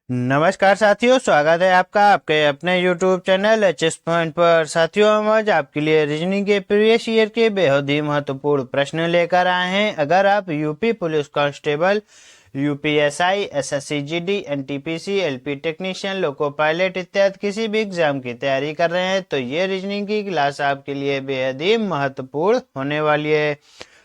नमस्कार साथियों, स्वागत है आपका आपके अपने YouTube चैनल एचएस पॉइंट पर। साथियों, हम आज आपके लिए रीजनिंग के प्रीवियस ईयर के बेहद ही महत्वपूर्ण प्रश्न लेकर आए हैं। अगर आप UP police constable, UPSI, SSC GD, NTPC, LP technician, loco pilot इत्यादि किसी भी एग्जाम की तैयारी कर रहे हैं तो ये रीजनिंग की क्लास आपके लिए बेहद ही महत्वपूर्ण होने वाली है।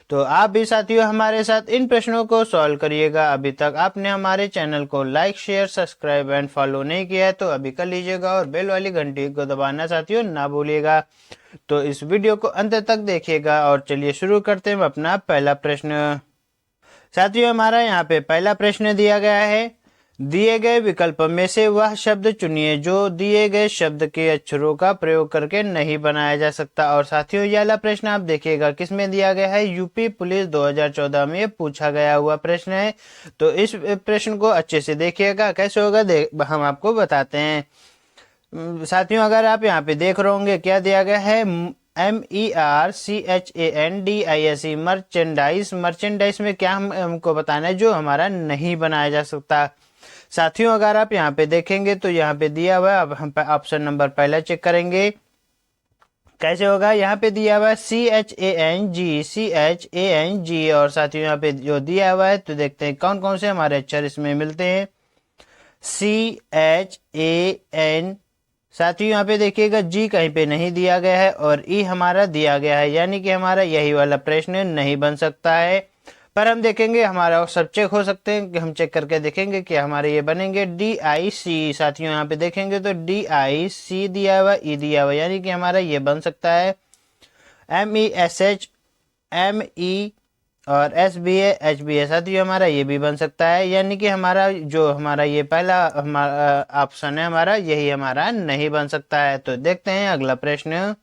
तो आप भी साथियों हमारे साथ इन प्रश्नों को सॉल्व करिएगा। अभी तक आपने हमारे चैनल को like, share, subscribe and follow नहीं किया है तो अभी कर लीजिएगा और बेल वाली घंटी को दबाना साथियों ना भूलिएगा। तो इस वीडियो को अंत तक देखिएगा और चलिए शुरू करते हैं अपना पहला प्रश्न। साथियों, हमारा यहाँ पे पहला प्रश्न दिया गया है, दिए गए विकल्प में से वह शब्द चुनिए जो दिए गए शब्द के अक्षरों का प्रयोग करके नहीं बनाया जा सकता। और साथियों, यह वाला प्रश्न आप देखिएगा किसमें दिया गया है, यूपी पुलिस 2014 में पूछा गया हुआ प्रश्न है। तो इस प्रश्न को अच्छे से देखिएगा, कैसे होगा हम आपको बताते हैं। साथियों, अगर आप यहाँ पे देख रहे होंगे क्या दिया गया है, MERCHANDISE मर्चेंडाइज। मर्चेंडाइज में क्या हमको बताना है, जो हमारा नहीं बनाया जा सकता। साथियों, अगर आप यहाँ पे देखेंगे तो यहाँ पे दिया हुआ है, अब हम ऑप्शन नंबर पहला चेक करेंगे कैसे होगा। यहाँ पे दिया हुआ है CHANG और साथियों यहाँ पे जो दिया हुआ है तो देखते हैं कौन कौन से हमारे अक्षर इसमें मिलते हैं। CHAN, साथियों यहाँ पे देखिएगा जी कहीं पे नहीं दिया गया है और ई हमारा दिया गया है, यानी कि हमारा यही वाला प्रश्न नहीं बन सकता है। पर हम देखेंगे हमारा सब चेक हो सकते हैं कि हम चेक करके देखेंगे कि हमारे ये बनेंगे DIC। साथियों यहाँ पे देखेंगे तो DIC दिया हुआ, ई दिया हुआ, यानी कि हमारा ये बन सकता है। MESH, ME और SBA साथियों हमारा ये भी बन सकता है, यानी कि हमारा जो हमारा ये पहला हमारा ऑप्शन है हमारा यही हमारा नहीं बन सकता है। तो देखते हैं अगला प्रश्न।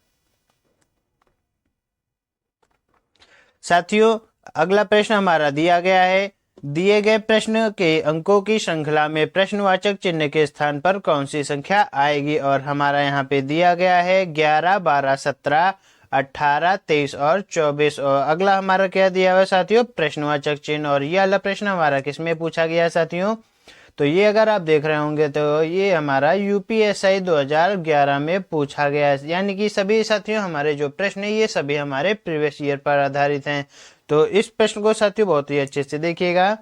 साथियों, अगला प्रश्न हमारा दिया गया है, दिए गए प्रश्न के अंकों की श्रृंखला में प्रश्नवाचक चिन्ह के स्थान पर कौन सी संख्या आएगी। और हमारा यहाँ पे दिया गया है 11, 12, 17, 18, 23 और 24। और अगला हमारा क्या दिया हुआ है साथियों, प्रश्नवाचक चिन्ह। और ये वाला प्रश्न हमारा किसमें पूछा गया है साथियों, तो ये अगर आप देख रहे होंगे तो ये हमारा यूपीएसआई 2011 में पूछा गया है, यानी कि सभी साथियों हमारे जो प्रश्न है ये सभी हमारे प्रीवियस ईयर पर आधारित हैं। तो इस प्रश्न को साथियों बहुत ही अच्छे से देखिएगा।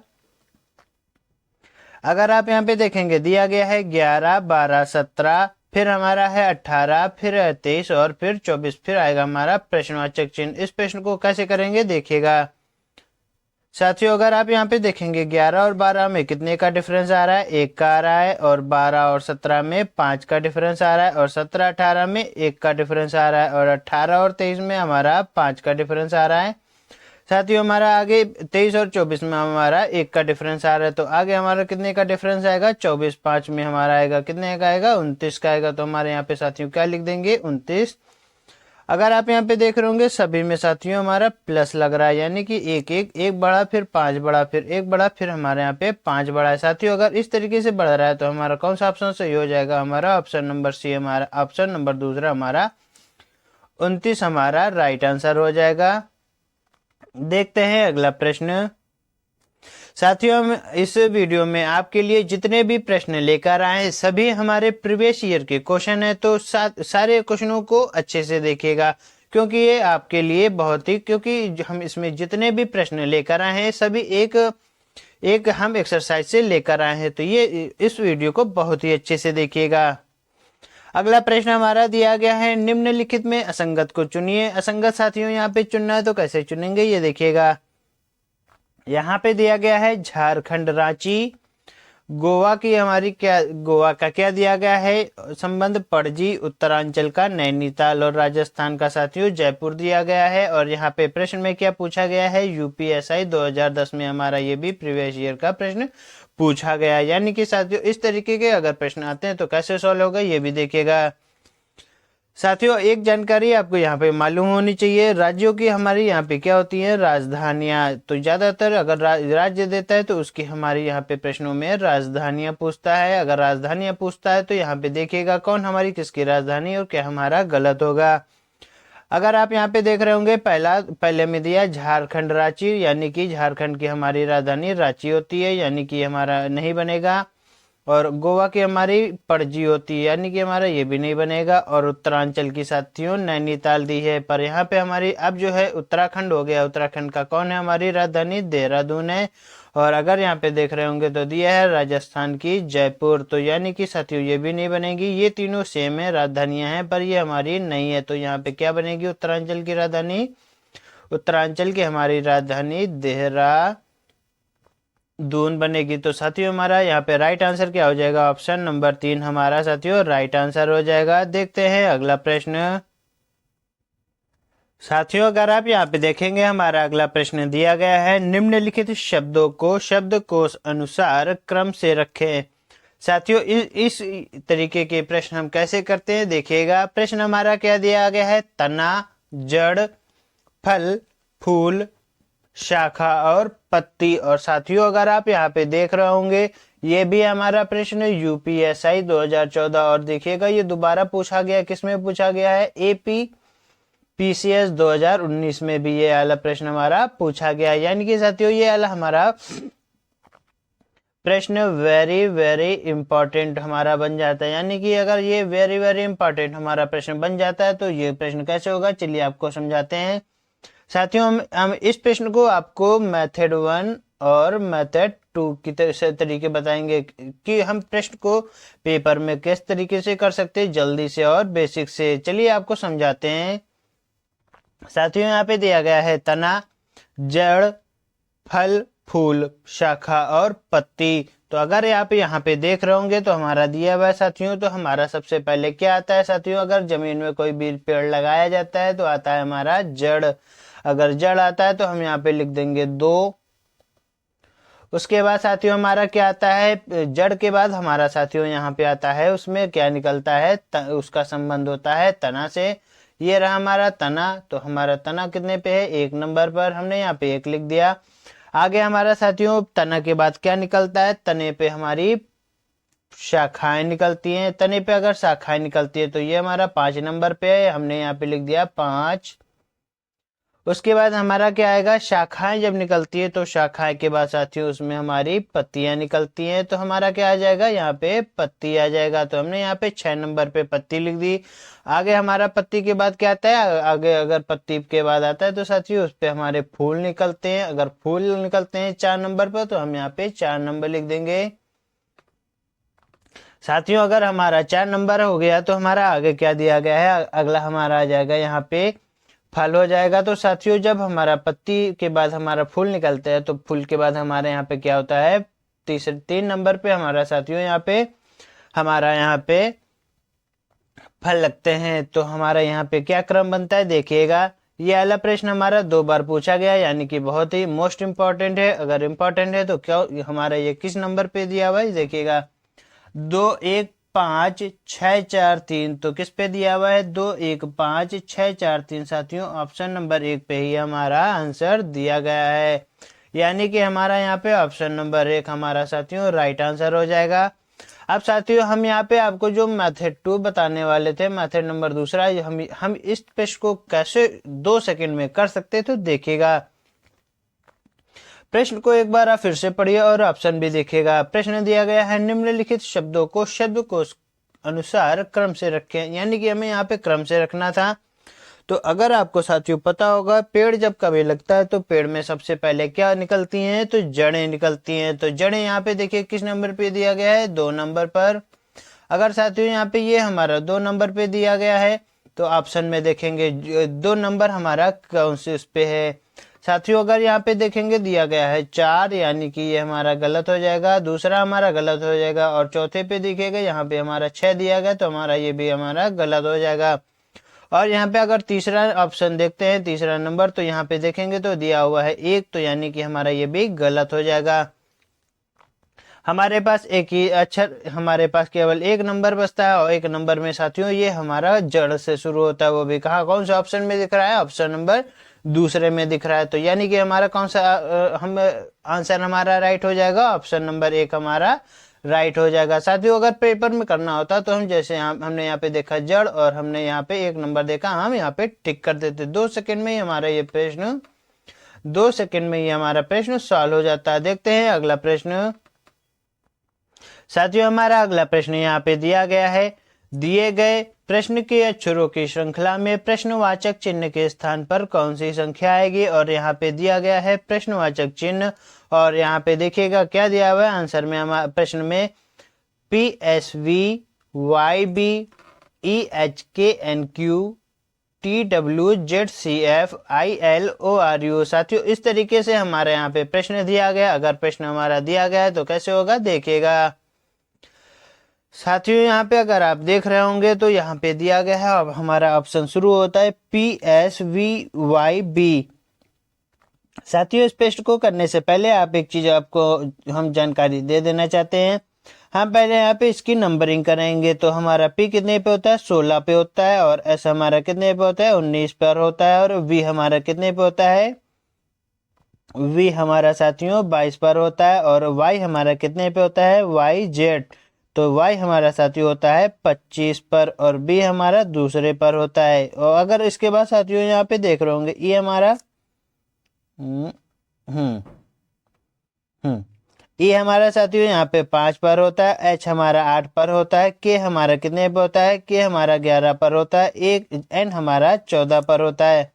अगर आप यहाँ पे देखेंगे दिया गया है 11, 12, 17, फिर हमारा है 18, फिर 23 और फिर 24, फिर आएगा हमारा प्रश्नवाचक चिन्ह। इस प्रश्न को कैसे करेंगे देखिएगा। साथियों, अगर आप यहाँ पे देखेंगे 11 और 12 में कितने का डिफरेंस आ रहा है, 1 का आ रहा है। और 12 और 17 में 5 का डिफरेंस आ रहा है। और 17, 18 में 1 का डिफरेंस आ रहा है। और 18 और 23 में हमारा 5 का डिफरेंस आ रहा है। साथियों, हमारा आगे 23 और 24 में हमारा 1 का डिफरेंस आ रहा है। तो आगे हमारा कितने का डिफरेंस आएगा, 24, 5 में हमारा आएगा कितने का आएगा, 29 का आएगा। तो हमारे यहाँ पे साथियों क्या लिख देंगे, 29। अगर आप यहाँ पे देख रहे होंगे सभी में साथियों हमारा प्लस लग रहा है, यानी कि एक बढ़ा, फिर 5 बढ़ा, फिर 1 बढ़ा, फिर हमारे यहाँ पे 5 बढ़ा है। साथियों, अगर इस तरीके से बढ़ रहा है तो हमारा कौन सा ऑप्शन सही हो जाएगा, हमारा ऑप्शन नंबर सी, हमारा ऑप्शन नंबर दूसरा हमारा 29 हमारा राइट आंसर हो जाएगा। देखते हैं अगला प्रश्न। साथियों, हम इस वीडियो में आपके लिए जितने भी प्रश्न लेकर आए हैं सभी हमारे प्रीवियस ईयर के क्वेश्चन है। तो सारे क्वेश्चनों को अच्छे से देखिएगा, क्योंकि ये आपके लिए बहुत ही, क्योंकि हम इसमें जितने भी प्रश्न लेकर आए हैं सभी एक एक हम एक्सरसाइज से लेकर आए हैं। तो ये इस वीडियो को बहुत ही अच्छे से देखिएगा। अगला प्रश्न हमारा दिया गया है, निम्नलिखित में असंगत को चुनिए। असंगत साथियों यहाँ पे चुनना है तो कैसे चुनेंगे ये देखिएगा। यहाँ पे दिया गया है झारखंड, रांची। गोवा की हमारी क्या, गोवा का क्या दिया गया है संबंध, पणजी। उत्तरांचल का नैनीताल और राजस्थान का साथियों जयपुर दिया गया है। और यहाँ पे प्रश्न में क्या पूछा गया है, यूपीएसआई 2010 में हमारा ये भी प्रीवियस ईयर का प्रश्न पूछा गया है। यानी कि साथियों इस तरीके के अगर प्रश्न आते हैं तो कैसे सॉल्व होगा ये भी देखिएगा। साथियों, एक जानकारी आपको यहाँ पे मालूम होनी चाहिए, राज्यों की हमारी यहाँ पे क्या होती है, राजधानियां। तो ज्यादातर अगर राज्य देता है तो उसकी हमारी यहाँ पे प्रश्नों में राजधानियां पूछता है। अगर राजधानियां पूछता है तो यहाँ पे देखिएगा कौन हमारी किसकी राजधानी और क्या हमारा गलत होगा। अगर आप यहाँ पे देख रहे होंगे पहले में दिया झारखंड, रांची, यानी कि झारखंड की हमारी राजधानी रांची होती है, यानी कि हमारा नहीं बनेगा। और गोवा की हमारी पणजी होती है, यानी कि हमारा ये भी नहीं बनेगा। और उत्तरांचल की साथियों नैनीताल दी है, पर यहाँ पे हमारी अब जो है उत्तराखंड हो गया। उत्तराखंड का कौन है? हमारी राजधानी देहरादून है। और अगर यहाँ पे देख रहे होंगे तो दिया है राजस्थान की जयपुर, तो यानी कि साथियों ये भी नहीं बनेगी। ये तीनों सेम है, राजधानियां हैं, पर ये हमारी नहीं है। तो यहाँ पे क्या बनेगी? उत्तरांचल की राजधानी, उत्तरांचल की हमारी राजधानी देहरादून बनेगी। तो साथियों हमारा यहाँ पे राइट आंसर क्या हो जाएगा? ऑप्शन नंबर 3 हमारा साथियों राइट आंसर हो जाएगा। देखते हैं अगला प्रश्न। साथियों अगर आप यहाँ पे देखेंगे, हमारा अगला प्रश्न दिया गया है, निम्नलिखित शब्दों को शब्दकोश अनुसार क्रम से रखें। साथियों इस तरीके के प्रश्न हम कैसे करते हैं देखिएगा। प्रश्न हमारा क्या दिया गया है? तना, जड़, फल, फूल, शाखा और पत्ती। और साथियों अगर आप यहाँ पे देख रहे होंगे, ये भी हमारा प्रश्न यूपीएसआई 2014 और देखिएगा ये दोबारा पूछा गया। किसमें पूछा गया है? एपी पीसीएस 2019 में भी ये वाला प्रश्न हमारा पूछा गया। यानी कि साथियों ये वाला हमारा प्रश्न वेरी वेरी इंपॉर्टेंट हमारा बन जाता है। यानी कि अगर ये वेरी वेरी इंपॉर्टेंट हमारा प्रश्न बन जाता है तो ये प्रश्न कैसे होगा, चलिए आपको समझाते हैं। साथियों हम इस प्रश्न को आपको मेथड 1 और मेथड 2 की तरीके बताएंगे कि हम प्रश्न को पेपर में किस तरीके से कर सकते हैं, जल्दी से और बेसिक से। चलिए आपको समझाते हैं। साथियों यहाँ पे दिया गया है तना, जड़, फल, फूल, शाखा और पत्ती। तो अगर आप यहाँ पे देख रहे होंगे तो हमारा दिया हुआ है साथियों, तो हमारा सबसे पहले क्या आता है साथियों? अगर जमीन में कोई भी पेड़ लगाया जाता है तो आता है हमारा जड़। अगर जड़ आता है तो हम यहाँ पे लिख देंगे 2। उसके बाद साथियों हमारा क्या आता है? जड़ के बाद हमारा साथियों यहाँ पे आता है, उसमें क्या निकलता है? उसका संबंध होता है तना से। ये रहा हमारा तना, तो हमारा तना कितने पे है? 1 नंबर पर। हमने यहाँ पे 1 लिख दिया। आगे हमारा साथियों तना के बाद क्या निकलता है? तने पे हमारी शाखाएं निकलती हैं। तने पे अगर शाखाएं निकलती है तो ये हमारा 5 नंबर पे है। हमने यहाँ पे लिख दिया 5। उसके बाद हमारा क्या आएगा? शाखाएं जब निकलती है तो शाखाएं के बाद साथियों उसमें हमारी पत्तियां निकलती हैं। तो हमारा क्या आ जाएगा? यहाँ पे पत्ती आ जाएगा। तो हमने यहाँ पे 6 नंबर पे पत्ती लिख दी। आगे हमारा पत्ती के बाद क्या आता है? आगे अगर पत्ती के बाद आता है तो साथियों उस पे हमारे फूल निकलते हैं। अगर फूल निकलते हैं 4 नंबर पर तो हम यहाँ पे 4 नंबर लिख देंगे। साथियों अगर हमारा 4 नंबर हो गया तो हमारा आगे क्या दिया गया है? अगला हमारा आ जाएगा यहाँ पे फल हो जाएगा। तो साथियों जब हमारा पत्ती के बाद हमारा फूल निकलता है तो फूल के बाद हमारे यहाँ पे क्या होता है? 3 नंबर पे हमारा साथियों हमारा यहाँ पे फल लगते हैं। तो हमारा यहाँ पे क्या क्रम बनता है देखिएगा। ये वाला प्रश्न हमारा 2 बार पूछा गया, यानी कि बहुत ही मोस्ट इम्पोर्टेंट है। अगर इम्पोर्टेंट है तो क्या हमारा ये किस नंबर पे दिया हुआ है देखिएगा? 2 1 5 6 4 3। तो किस पे दिया हुआ है? 2 1 5 6 4 3। साथियों ऑप्शन नंबर 1 पे ही हमारा आंसर दिया गया है। यानी कि हमारा यहाँ पे ऑप्शन नंबर 1 हमारा साथियों राइट आंसर हो जाएगा। अब साथियों हम यहाँ पे आपको जो मेथड 2 बताने वाले थे, मेथड नंबर दूसरा, हम इस प्रश्न को कैसे 2 सेकंड में कर सकते तो देखिएगा। प्रश्न को एक बार आप फिर से पढ़िए और ऑप्शन भी देखिएगा। प्रश्न दिया गया है, निम्नलिखित शब्दों को शब्दकोश अनुसार क्रम से रखें। यानी कि हमें यहाँ पे क्रम से रखना था। तो अगर आपको साथियों पता होगा, पेड़ जब कभी लगता है तो पेड़ में सबसे पहले क्या निकलती हैं? तो जड़ें निकलती हैं। तो जड़ें यहाँ पे देखिए किस नंबर पे दिया गया है? 2 नंबर पर। अगर साथियों यहाँ पे ये हमारा 2 नंबर पे दिया गया है तो ऑप्शन में देखेंगे 2 नंबर हमारा कौन से उस पे है? साथियों अगर यहाँ पे देखेंगे दिया गया है 4, यानी कि ये हमारा गलत हो जाएगा। दूसरा हमारा गलत हो जाएगा। और चौथे पे दिखेगा यहाँ पे हमारा 6 दिया गया, तो हमारा ये भी हमारा गलत हो जाएगा। और यहाँ पे अगर तीसरा ऑप्शन देखते हैं, तीसरा नंबर, तो यहाँ पे देखेंगे तो दिया हुआ है 1, तो यानी कि हमारा ये भी गलत हो जाएगा। हमारे पास एक ही अक्षर, हमारे पास केवल 1 नंबर बचता है। और 1 नंबर में साथियों ये हमारा जड़ से शुरू होता है। वो भी कहाँ, कौन सा ऑप्शन में दिख रहा है? ऑप्शन नंबर दूसरे में दिख रहा है। तो यानी कि हमारा कौन सा हम आंसर हमारा राइट हो जाएगा? ऑप्शन नंबर 1 हमारा राइट हो जाएगा। साथियों अगर पेपर में करना होता तो हम जैसे हमने यहाँ पे देखा जड़ और हमने यहाँ पे 1 नंबर देखा, हम यहाँ पे टिक कर देते। 2 सेकंड में ही हमारा ये प्रश्न 2 सेकंड में ही हमारा प्रश्न सॉल्व हो जाता है। देखते हैं अगला प्रश्न। साथियों हमारा अगला प्रश्न यहाँ पे दिया गया है, दिए गए प्रश्न के अक्षरों की श्रृंखला में प्रश्नवाचक चिन्ह के स्थान पर कौन सी संख्या आएगी। और यहाँ पे दिया गया है प्रश्नवाचक चिन्ह, और यहाँ पे देखिएगा क्या दिया हुआ है आंसर में, हमारे प्रश्न में PSV YB EHKNQ TWZCFILORU। साथियों इस तरीके से हमारे यहाँ पे प्रश्न दिया गया। अगर प्रश्न हमारा दिया गया है तो कैसे होगा देखिएगा। साथियों यहाँ पे अगर आप देख रहे होंगे तो यहाँ पे दिया गया है, अब हमारा ऑप्शन शुरू होता है PSVYB। साथियों इस प्रश्न को करने से पहले आप एक चीज आपको हम जानकारी दे देना चाहते हैं। हम पहले यहाँ पे इसकी नंबरिंग करेंगे तो हमारा P कितने पे होता है 16 पे होता है, और S हमारा कितने पे होता है 19 पर होता है, और V हमारा कितने पे होता है, V हमारा साथियों 22 पर होता है, और Y हमारा कितने पे होता है YZ, तो Y हमारा साथियों होता है 25 पर, और B हमारा दूसरे पर होता है। और अगर इसके बाद साथियों यहाँ पे देख रहे होंगे E हमारा E हमारा साथियों यहाँ पे 5 पर होता है, H हमारा 8 पर होता है, K हमारा कितने पर होता है, K हमारा 11 पर होता है, N हमारा 14 पर होता है।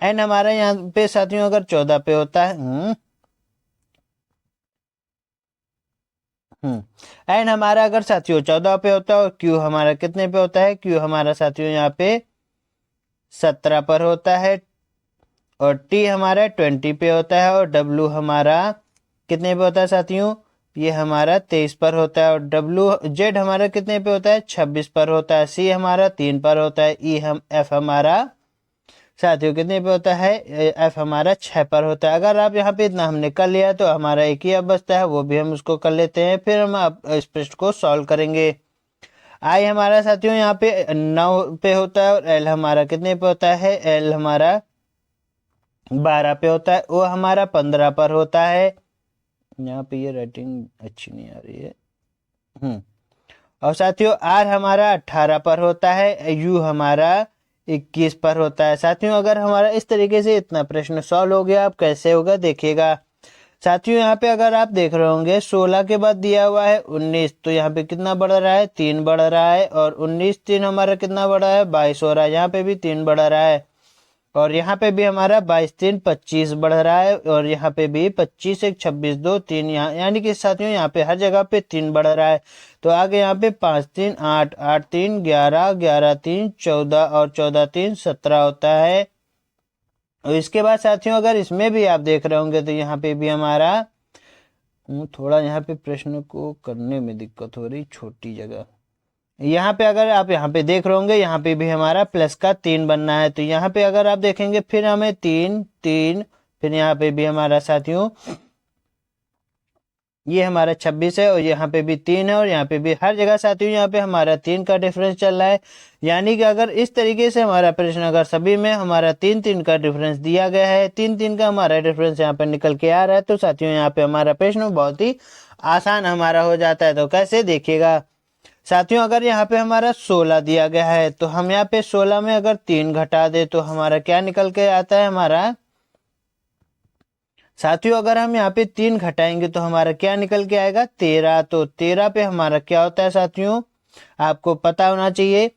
N हमारा यहाँ पे साथियों अगर 14 पे होता है N हमारा अगर साथियों 14 पे होता है, और Q हमारा कितने पे होता है, Q हमारा साथियों यहाँ पे 17 पर होता है, और T हमारा 20 पे होता है, और W हमारा कितने पे होता है साथियों, ये हमारा 23 पर होता है, और Z हमारा कितने पे होता है 26 पर होता है, C हमारा 3 पर होता है, F हमारा साथियों कितने पे होता है, F हमारा 6 पर होता है। अगर आप यहाँ पे इतना हमने कर लिया तो हमारा एक ही अब बचता है, वो भी हम उसको कर लेते हैं, फिर हम इस प्रश्न को सॉल्व करेंगे। I हमारा साथियों यहाँ पे 9 पे होता है, और L हमारा कितने पे होता है, L हमारा 12 पे होता है, O हमारा 15 पर होता है। यहाँ पे ये राइटिंग अच्छी नहीं आ रही है। और साथियों R हमारा 18 पर होता है, U हमारा 21 पर होता है। साथियों अगर हमारा इस तरीके से इतना प्रश्न सॉल्व हो गया, अब कैसे होगा देखिएगा। साथियों यहाँ पे अगर आप देख रहे होंगे 16 के बाद दिया हुआ है 19, तो यहाँ पे कितना बढ़ रहा है 3 बढ़ रहा है, और 19 3 हमारा कितना बढ़ा है 22 हो रहा है, यहाँ पे भी 3 बढ़ रहा है, और यहाँ पे भी हमारा 22 3 25 बढ़ रहा है, और यहाँ पे भी 25 1 26 2 3, यहाँ यानी कि साथियों यहाँ पे हर जगह पे 3 बढ़ रहा है। तो आगे यहाँ पे 5 3 8 8 3 11 11 3 14, और 14 3 17 होता है। और इसके बाद साथियों अगर इसमें भी आप देख रहे होंगे तो यहाँ पे भी हमारा थोड़ा यहाँ पे प्रश्न को करने में दिक्कत हो रही, छोटी जगह यहाँ पे अगर आप यहाँ पे देख रहे होंगे, यहाँ पे भी हमारा प्लस का 3 बनना है, तो यहाँ पे अगर आप देखेंगे फिर हमें 3 3, फिर यहाँ पे भी हमारा साथियों ये हमारा 26 है, और यहाँ पे भी 3 है, और यहाँ पे भी हर जगह साथियों यहाँ पे हमारा 3 का डिफरेंस चल रहा है। यानी कि अगर इस तरीके से हमारा प्रश्न अगर सभी में हमारा 3 3 का डिफरेंस दिया गया है, 3 3 का हमारा डिफरेंस यहाँ पे निकल के आ रहा है, तो साथियों यहाँ पे हमारा प्रश्न बहुत ही आसान हमारा हो जाता है। तो कैसे देखिएगा साथियों, अगर यहाँ पे हमारा 16 दिया गया है, तो हम यहाँ पे 16 में अगर 3 घटा दे तो हमारा क्या निकल के आता है हमारा साथियों, अगर हम यहाँ पे 3 घटाएंगे तो हमारा क्या निकल के आएगा 13। तो 13 पे हमारा क्या होता है साथियों, आपको पता होना चाहिए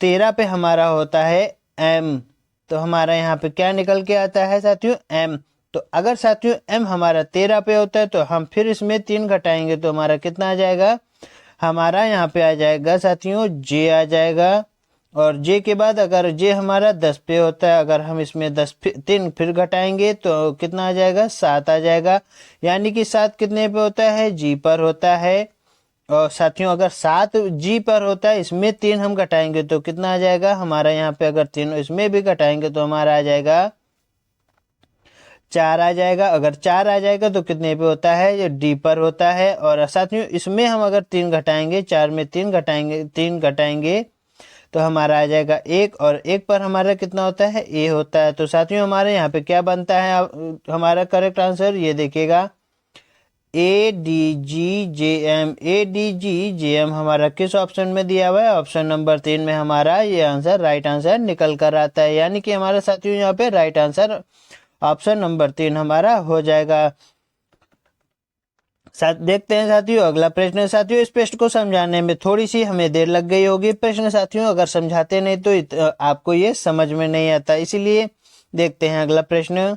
13 पे हमारा होता है m, तो हमारा यहाँ पे क्या निकल के आता है साथियों m। तो अगर साथियों m हमारा 13 पे होता है तो हम फिर इसमें 3 घटाएंगे तो हमारा कितना आ जाएगा, हमारा यहाँ पे आ जाएगा साथियों j आ जाएगा, और j के बाद अगर j हमारा 10 पे होता है, अगर हम इसमें 3 फिर घटाएंगे तो कितना आ जाएगा 7 आ जाएगा। यानी कि 7 कितने पे होता है g पर होता है, और साथियों अगर 7 g पर होता है, इसमें 3 हम घटाएंगे तो कितना आ जाएगा हमारा, यहाँ पे अगर 3 इसमें भी घटाएंगे तो हमारा आ जाएगा 4 आ जाएगा। अगर 4 आ जाएगा तो कितने पे होता है, ये डी पर होता है। और साथियों इसमें हम अगर 3 घटाएंगे, 4 में 3 घटाएंगे तो हमारा आ जाएगा 1, और 1 पर हमारा कितना होता है ए होता है। तो साथियों हमारे यहाँ पे क्या बनता है हमारा करेक्ट आंसर, ये देखिएगा ADGJM। ADGJM हमारा किस ऑप्शन में दिया हुआ है, ऑप्शन नंबर 3 में हमारा ये आंसर राइट आंसर निकल कर आता है। यानी कि हमारा साथियों यहाँ पे राइट आंसर ऑप्शन नंबर 3 हमारा हो जाएगा। साथ देखते हैं साथियों अगला प्रश्न। साथियों इस प्रश्न को समझाने में थोड़ी सी हमें देर लग गई होगी। प्रश्न साथियों अगर समझाते नहीं तो आपको ये समझ में नहीं आता, इसीलिए देखते हैं अगला प्रश्न।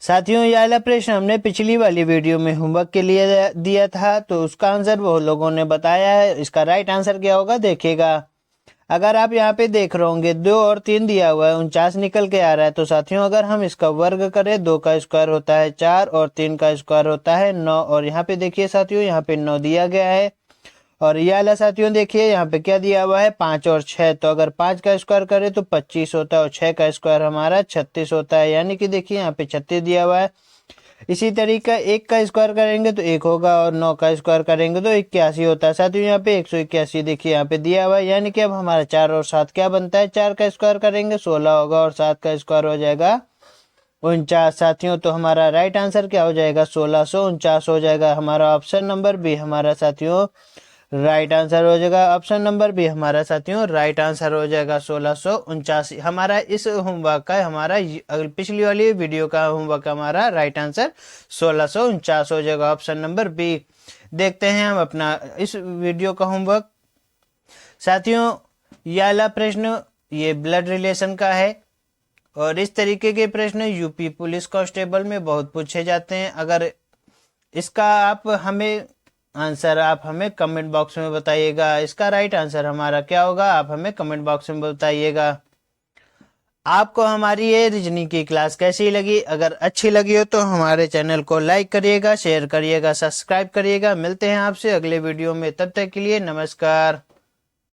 साथियों ये वाला प्रश्न हमने पिछली वाली वीडियो में होमवर्क के लिए दिया था, तो उसका आंसर वो लोगों ने बताया है। इसका राइट आंसर क्या होगा देखिएगा। अगर आप यहाँ पे देख रहे होंगे 2 और 3 दिया हुआ है, 49 निकल के आ रहा है। तो साथियों अगर हम इसका वर्ग करें, 2 का स्क्वायर होता है 4 और 3 का स्क्वायर होता है 9। और यहाँ पे देखिए साथियों यहाँ पे 9 दिया गया है। और ये वाला साथियों देखिए यहाँ पे क्या दिया हुआ है 5 और 6। तो अगर 5 का स्क्वायर करें तो 25 होता है और 6 का स्क्वायर हमारा 36 होता है, यानी कि देखिए यहाँ पे 36 दिया हुआ है। इसी तरीका 1 का स्क्वायर करेंगे तो 1 होगा और 9 का स्क्वायर करेंगे तो 81 होता है। साथियों यहाँ पे 181 देखिए यहाँ पे दिया हुआ है, यानी कि अब हमारा 4 और 7 क्या बनता है, 4 का स्क्वायर करेंगे 16 होगा और 7 का स्क्वायर हो जाएगा 49। साथियों तो हमारा राइट आंसर क्या हो जाएगा 1649 हो जाएगा। हमारा ऑप्शन नंबर बी हमारा साथियों राइट आंसर हो जाएगा। ऑप्शन नंबर बी हमारा साथियों राइट आंसर हो जाएगा 1649। हमारा इस होमवर्क का हमारा पिछली वाली वीडियो का होमवर्क हमारा राइट आंसर 1649 हो जाएगा, ऑप्शन नंबर बी। देखते हैं हम अपना इस वीडियो का होमवर्क। साथियों यह वाला प्रश्न ये ब्लड रिलेशन का है और इस तरीके के प्रश्न यूपी पुलिस कांस्टेबल में बहुत पूछे जाते हैं। अगर इसका आप हमें कमेंट बॉक्स में बताइएगा। इसका राइट आंसर हमारा क्या होगा आप हमें कमेंट बॉक्स में बताइएगा। आपको हमारी ये रीजनिंग की क्लास कैसी लगी? अगर अच्छी लगी हो तो हमारे चैनल को लाइक करिएगा, शेयर करिएगा, सब्सक्राइब करिएगा। मिलते हैं आपसे अगले वीडियो में, तब तक के लिए नमस्कार।